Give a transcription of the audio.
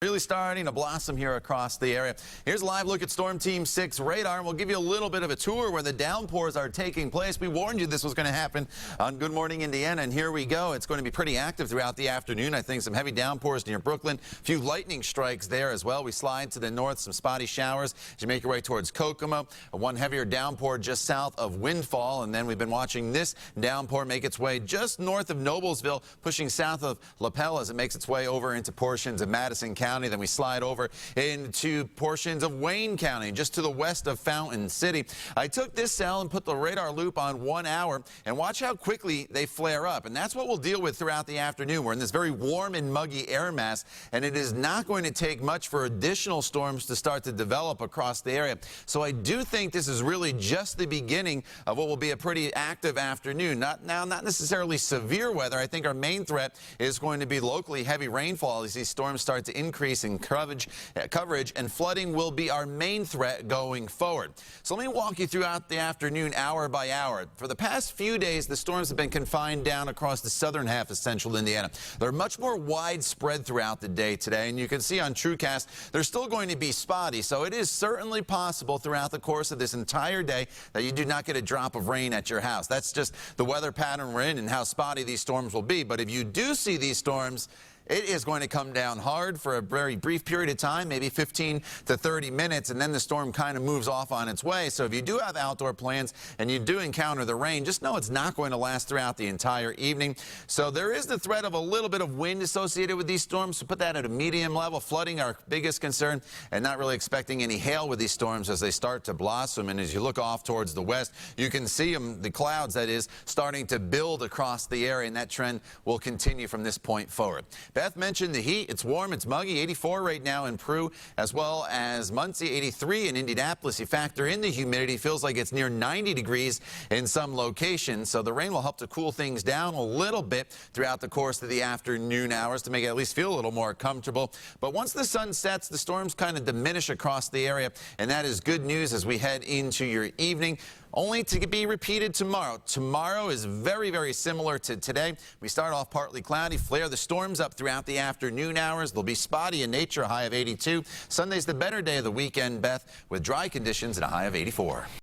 Really starting to blossom here across the area. Here's a live look at Storm Team 6 radar, and we'll give you a little bit of a tour where the downpours are taking place. We warned you this was going to happen on Good Morning Indiana, and here we go. It's going to be pretty active throughout the afternoon. I think some heavy downpours near Brooklyn, a few lightning strikes there as well. We slide to the north, some spotty showers as you make your way towards Kokomo. One heavier downpour just south of Windfall, and then we've been watching this downpour make its way just north of Noblesville, pushing south of LaPel as it makes its way over into portions of Madison County. Then we slide over into portions of Wayne County, just to the west of Fountain City. I took this cell and put the radar loop on 1 hour, and watch how quickly they flare up. And that's what we'll deal with throughout the afternoon. We're in this very warm and muggy air mass, and it is not going to take much for additional storms to start to develop across the area. So I do think this is really just the beginning of what will be a pretty active afternoon. Not necessarily severe weather. I think our main threat is going to be locally heavy rainfall as these storms start to increase in coverage, and flooding will be our main threat going forward. So let me walk you throughout the afternoon hour by hour. For the past few days, the storms have been confined down across the southern half of central Indiana. They're much more widespread throughout the day today, and you can see on TrueCast they're still going to be spotty, so it is certainly possible throughout the course of this entire day that you do not get a drop of rain at your house. That's just the weather pattern we're in and how spotty these storms will be. But if you do see these storms, it is going to come down hard for a very brief period of time, maybe 15 to 30 minutes, and then the storm kind of moves off on its way. So if you do have outdoor plans and you do encounter the rain, just know it's not going to last throughout the entire evening. So there is the threat of a little bit of wind associated with these storms, so put that at a medium level. Flooding our biggest concern, and not really expecting any hail with these storms as they start to blossom. And as you look off towards the west, you can see them, the clouds that is, starting to build across the area, and that trend will continue from this point forward. Beth mentioned the heat. It's warm, it's muggy, 84 right now in Prue, as well as Muncie, 83 in Indianapolis. You factor in the humidity, feels like it's near 90 degrees in some locations. So the rain will help to cool things down a little bit throughout the course of the afternoon hours to make it at least feel a little more comfortable. But once the sun sets, the storms kind of diminish across the area, and that is good news as we head into your evening. Only to be repeated tomorrow. Tomorrow is very, very similar to today. We start off partly cloudy, flare the storms up throughout the afternoon hours. They'll be spotty in nature, a high of 82. Sunday's the better day of the weekend, Beth, with dry conditions and a high of 84.